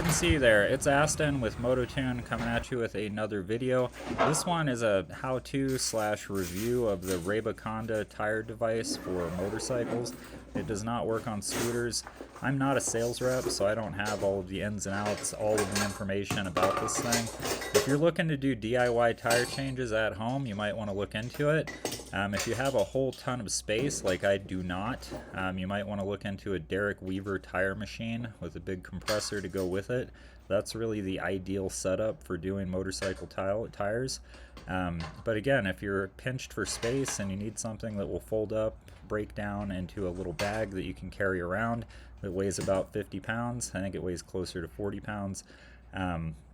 didn't see you there. It's Aston with MotoTune coming at you with another video. This one is a how-to slash review of the Rabaconda tire device for motorcycles. It does not work on scooters. I'm not a sales rep, so I don't have all of the ins and outs, all of the information about this thing. If you're looking to do DIY tire changes at home, you might want to look into it. If you have a whole ton of space, like I do not, you might want to look into a Derek Weaver tire machine with a big compressor to go with it. That's really the ideal setup for doing motorcycle tires. But again, if you're pinched for space and you need something that will fold up, break down into a little bag that you can carry around that weighs about 50 pounds, I think it weighs closer to 40 pounds,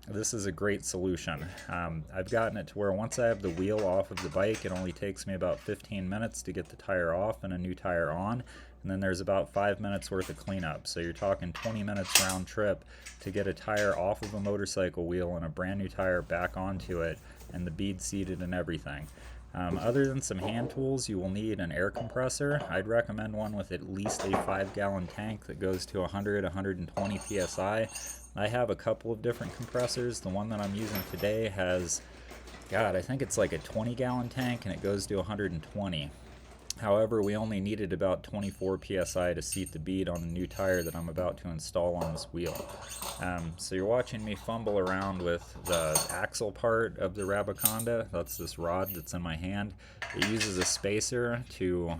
this is a great solution. I've gotten it to where once I have the wheel off of the bike, it only takes me about 15 minutes to get the tire off and a new tire on, and then there's about 5 minutes worth of cleanup. So you're talking 20 minutes round trip to get a tire off of a motorcycle wheel and a brand new tire back onto it, and the bead seated and everything. Other than some hand tools, you will need an air compressor. I'd recommend one with at least a 5-gallon tank that goes to 100-120 psi. I have a couple of different compressors. The one that I'm using today has, God, I think it's like a 20-gallon tank and it goes to 120. However, we only needed about 24 psi to seat the bead on the new tire that I'm about to install on this wheel. So you're watching me fumble around with the axle part of the Rabaconda. That's this rod that's in my hand. It uses a spacer to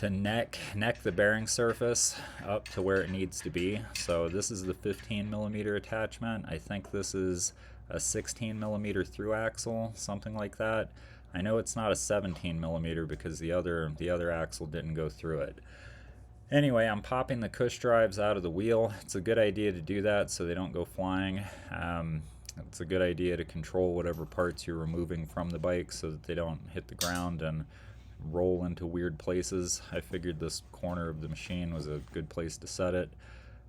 neck the bearing surface up to where it needs to be. So this is the 15 millimeter attachment. I think this is a 16 millimeter through axle, something like that. I know it's not a 17 millimeter because the other axle didn't go through it. Anyway, I'm popping the cush drives out of the wheel. It's a good idea to do that so they don't go flying. It's a good idea to control whatever parts you're removing from the bike so that they don't hit the ground and roll into weird places. I figured this corner of the machine was a good place to set it.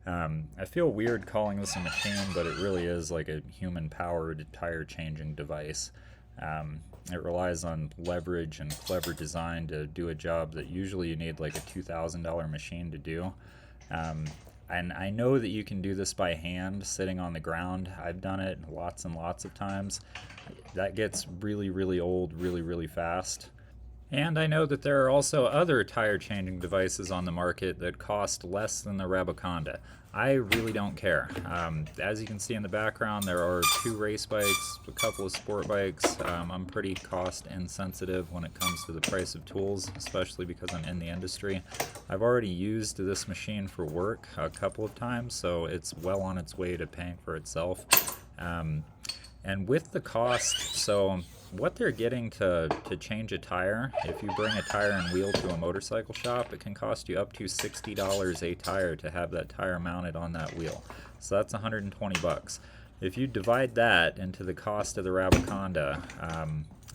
I feel weird calling this a machine, but it really is like a human-powered tire changing device. It relies on leverage and clever design to do a job that usually you need like a $2,000 machine to do. And I know that you can do this by hand sitting on the ground. I've done it lots and lots of times. That gets really, really old really, really fast. And I know that there are also other tire changing devices on the market that cost less than the Rabaconda. I really don't care. As you can see in the background, there are 2 race bikes, a couple of sport bikes. I'm pretty cost insensitive when it comes to the price of tools, especially because I'm in the industry. I've already used this machine for work a couple of times, so it's well on its way to paying for itself. And with the cost, so what they're getting to change a tire, if you bring a tire and wheel to a motorcycle shop, it can cost you up to $60 a tire to have that tire mounted on that wheel. So that's 120 bucks. If you divide that into the cost of the Rabaconda,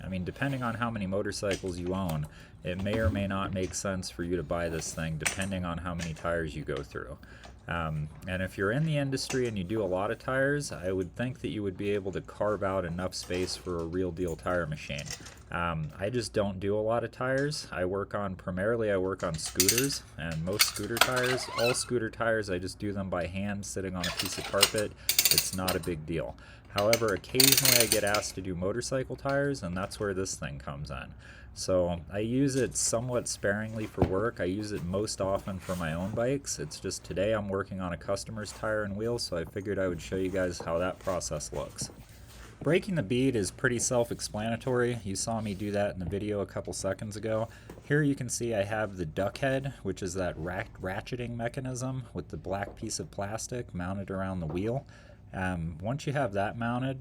I mean, depending on how many motorcycles you own, it may or may not make sense for you to buy this thing depending on how many tires you go through. And if you're in the industry and you do a lot of tires, I would think that you would be able to carve out enough space for a real deal tire machine. I just don't do a lot of tires. Primarily I work on scooters, and most scooter tires, all scooter tires, I just do them by hand sitting on a piece of carpet. It's not a big deal. However, occasionally I get asked to do motorcycle tires, and that's where this thing comes in. So I use it somewhat sparingly for work. I use it most often for my own bikes. It's just today I'm working on a customer's tire and wheel, so I figured I would show you guys how that process looks. Breaking the bead is pretty self-explanatory. You saw me do that in the video a couple seconds ago. Here you can see I have the duck head, which is that ratcheting mechanism with the black piece of plastic mounted around the wheel. Once you have that mounted,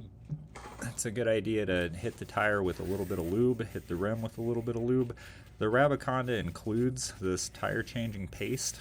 it's a good idea to hit the tire with a little bit of lube, hit the rim with a little bit of lube. The Rabaconda includes this tire changing paste.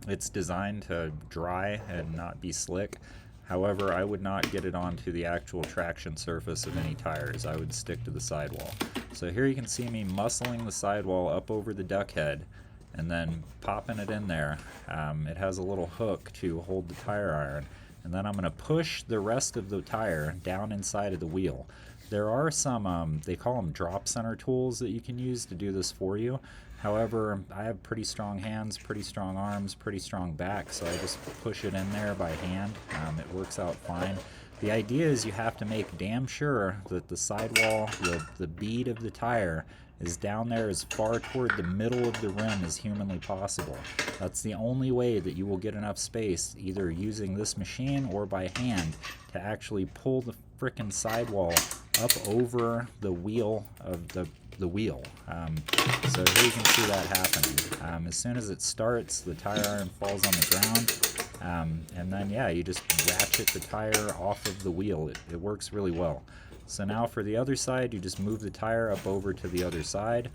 It's designed to dry and not be slick. However, I would not get it onto the actual traction surface of any tires. I would stick to the sidewall. So here you can see me muscling the sidewall up over the duck head and then popping it in there. It has a little hook to hold the tire iron. And then I'm going to push the rest of the tire down inside of the wheel. There are some, they call them drop center tools that you can use to do this for you. However, I have pretty strong hands, pretty strong arms, pretty strong back, so I just push it in there by hand. It works out fine. The idea is you have to make damn sure that the sidewall, the bead of the tire, is down there as far toward the middle of the rim as humanly possible. That's the only way that you will get enough space, either using this machine or by hand, to actually pull the frickin' sidewall up over the wheel of the wheel. So here you can see that happening. As soon as it starts, the tire iron falls on the ground, and then yeah, you just ratchet the tire off of the wheel. It works really well. So now for the other side, you just move the tire up over to the other side.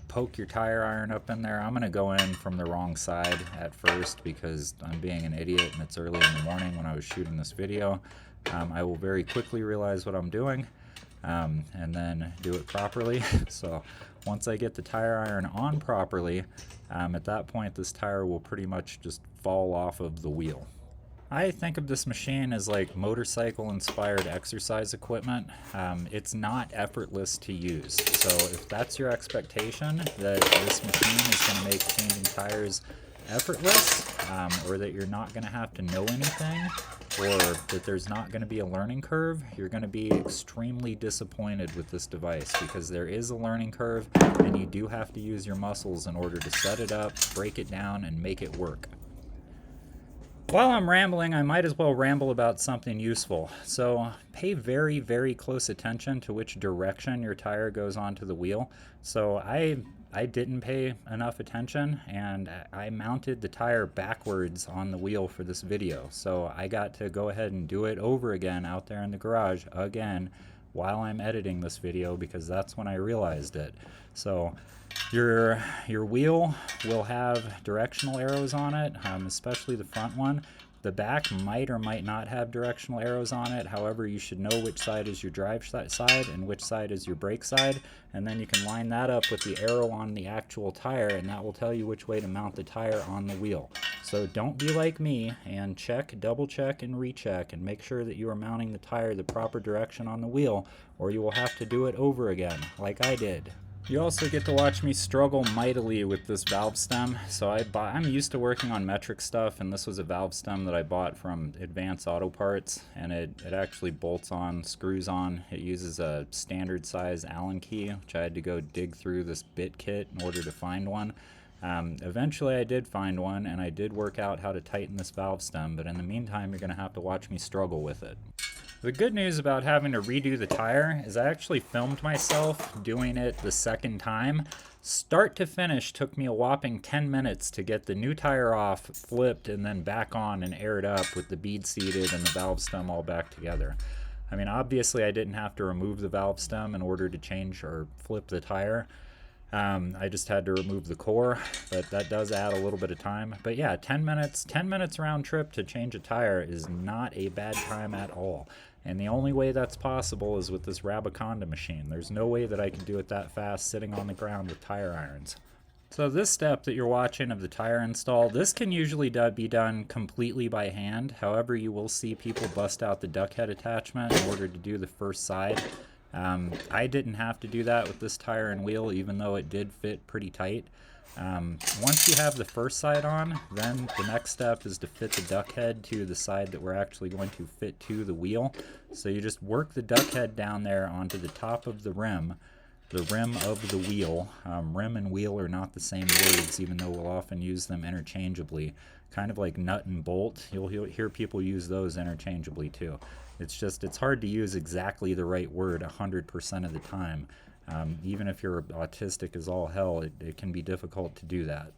Poke your tire iron up in there. I'm going to go in from the wrong side at first because I'm being an idiot and it's early in the morning when I was shooting this video. I will very quickly realize what I'm doing and then do it properly. So once I get the tire iron on properly, at that point this tire will pretty much just fall off of the wheel. I think of this machine as like motorcycle-inspired exercise equipment. It's not effortless to use. So if that's your expectation, that this machine is going to make changing tires effortless, or that you're not going to have to know anything, or that there's not going to be a learning curve, you're going to be extremely disappointed with this device, because there is a learning curve, and you do have to use your muscles in order to set it up, break it down, and make it work. While I'm rambling, I might as well ramble about something useful. So pay very, very close attention to which direction your tire goes onto the wheel. So I didn't pay enough attention, and I mounted the tire backwards on the wheel for this video. So I got to go ahead and do it over again out there in the garage again while I'm editing this video, because that's when I realized it. So your wheel will have directional arrows on it, especially the front one. The back might or might not have directional arrows on it. However, you should know which side is your drive side and which side is your brake side, and then you can line that up with the arrow on the actual tire, and that will tell you which way to mount the tire on the wheel. So don't be like me and check, double check, and recheck, and make sure that you are mounting the tire the proper direction on the wheel, or you will have to do it over again, like I did. You also get to watch me struggle mightily with this valve stem. So I'm used to working on metric stuff, and this was a valve stem that I bought from Advanced Auto Parts, and it actually bolts on, screws on. It uses a standard size Allen key, which I had to go dig through this bit kit in order to find one. Eventually I did find one, and I did work out how to tighten this valve stem, but in the meantime you're going to have to watch me struggle with it. The good news about having to redo the tire is I actually filmed myself doing it the second time. Start to finish took me a whopping 10 minutes to get the new tire off, flipped, and then back on and aired up with the bead seated and the valve stem all back together. I mean, obviously I didn't have to remove the valve stem in order to change or flip the tire. I just had to remove the core, but that does add a little bit of time. But yeah, 10 minutes round trip to change a tire is not a bad time at all. And the only way that's possible is with this Rabaconda machine. There's no way that I can do it that fast sitting on the ground with tire irons. So this step that you're watching of the tire install, this can usually be done completely by hand. However, you will see people bust out the duck head attachment in order to do the first side. I didn't have to do that with this tire and wheel, even though it did fit pretty tight. Once you have the first side on, then the next step is to fit the duck head to the side that we're actually going to fit to the wheel. So you just work the duck head down there onto the top of the rim of the wheel. Rim and wheel are not the same words, even though we'll often use them interchangeably. Kind of like nut and bolt, you'll hear people use those interchangeably too. It's hard to use exactly the right word 100% of the time. Even if you're autistic as all hell, it can be difficult to do that.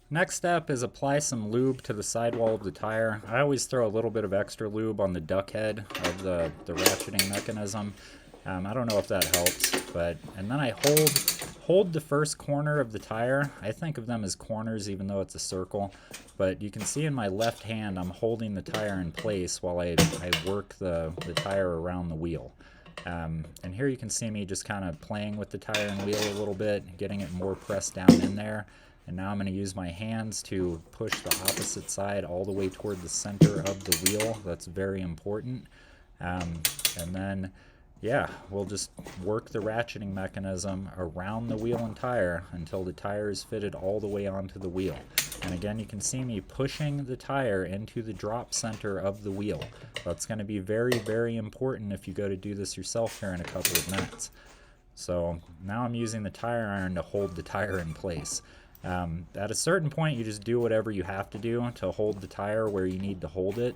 Next step is apply some lube to the sidewall of the tire. I always throw a little bit of extra lube on the duck head of the ratcheting mechanism. I don't know if that helps, and then I hold the first corner of the tire. I think of them as corners even though it's a circle, but you can see in my left hand I'm holding the tire in place while I work the tire around the wheel. And here you can see me just kind of playing with the tire and wheel a little bit, getting it more pressed down in there. And now I'm going to use my hands to push the opposite side all the way toward the center of the wheel. That's very important. And then yeah, we'll just work the ratcheting mechanism around the wheel and tire until the tire is fitted all the way onto the wheel. And again, you can see me pushing the tire into the drop center of the wheel. That's going to be very, very important if you go to do this yourself here in a couple of minutes. So now I'm using the tire iron to hold the tire in place. At a certain point, you just do whatever you have to do to hold the tire where you need to hold it.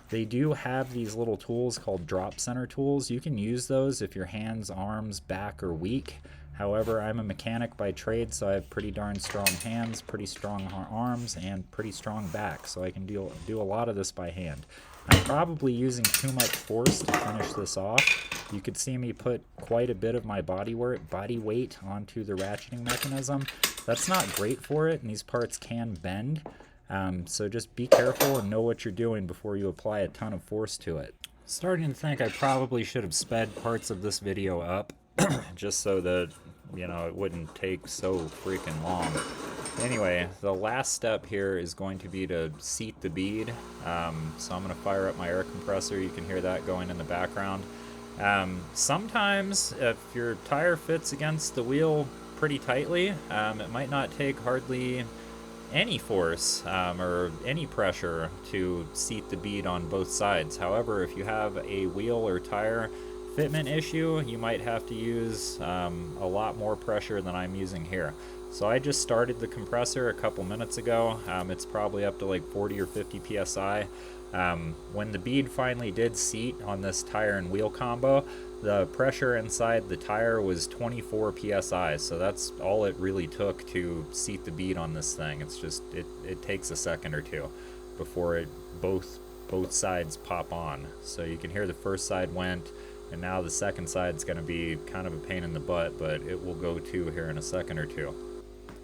They do have these little tools called drop center tools. You can use those if your hands, arms, back are weak. However, I'm a mechanic by trade, so I have pretty darn strong hands, pretty strong arms, and pretty strong back, so I can do a lot of this by hand. I'm probably using too much force to finish this off. You could see me put quite a bit of my body weight onto the ratcheting mechanism. That's not great for it, and these parts can bend. So just be careful and know what you're doing before you apply a ton of force to it. Starting to think I probably should have sped parts of this video up just so that, you know, it wouldn't take so freaking long. Anyway, the last step here is going to be to seat the bead. So I'm going to fire up my air compressor. You can hear that going in the background. Sometimes if your tire fits against the wheel pretty tightly, it might not take hardly any force or any pressure to seat the bead on both sides. However, if you have a wheel or tire fitment issue, you might have to use a lot more pressure than I'm using here. So I just started the compressor a couple minutes ago. It's probably up to like 40 or 50 psi. When the bead finally did seat on this tire and wheel combo, the pressure inside the tire was 24 psi, so that's all it really took to seat the bead on this thing. It's just it takes a second or two before both sides pop on. So you can hear the first side went, and now the second side's going to be kind of a pain in the butt, but it will go too here in a second or two.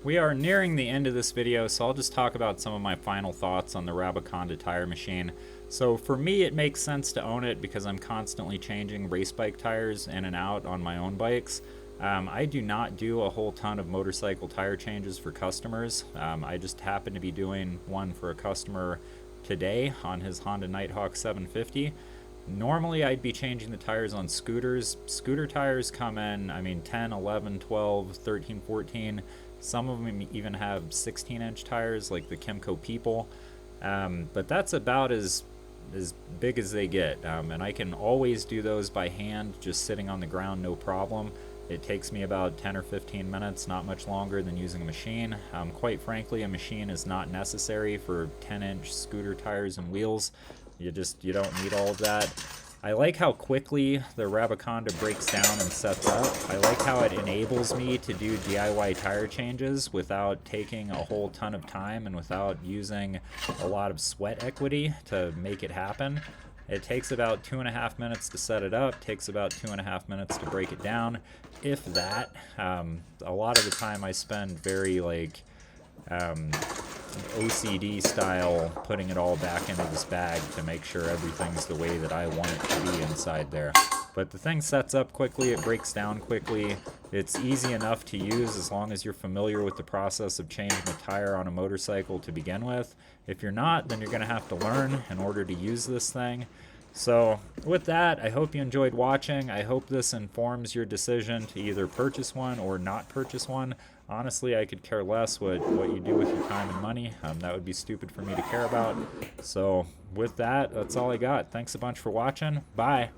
We are nearing the end of this video, so I'll just talk about some of my final thoughts on the Rabaconda tire machine. So for me, it makes sense to own it because I'm constantly changing race bike tires in and out on my own bikes. I do not do a whole ton of motorcycle tire changes for customers. I just happen to be doing one for a customer today on his Honda Nighthawk 750. Normally I'd be changing the tires on scooters. Scooter tires come in, I mean, 10, 11, 12, 13, 14. Some of them even have 16-inch tires like the Kemco People. But that's about as big as they get. And I can always do those by hand, just sitting on the ground, no problem. It takes me about 10 or 15 minutes, not much longer than using a machine. Quite frankly, a machine is not necessary for 10-inch scooter tires and wheels. You don't need all of that. I like how quickly the Rabaconda breaks down and sets up. I like how it enables me to do DIY tire changes without taking a whole ton of time and without using a lot of sweat equity to make it happen. It takes about 2.5 minutes to set it up, takes about 2.5 minutes to break it down, if that. A lot of the time I spend very OCD style putting it all back into this bag to make sure everything's the way that I want it to be inside there. But the thing sets up quickly, it breaks down quickly, it's easy enough to use as long as you're familiar with the process of changing a tire on a motorcycle to begin with. If you're not, then you're going to have to learn in order to use this thing. So with that, I hope you enjoyed watching. I hope this informs your decision to either purchase one or not purchase one. Honestly, I could care less what you do with your time and money. That would be stupid for me to care about. So with that, that's all I got. Thanks a bunch for watching. Bye.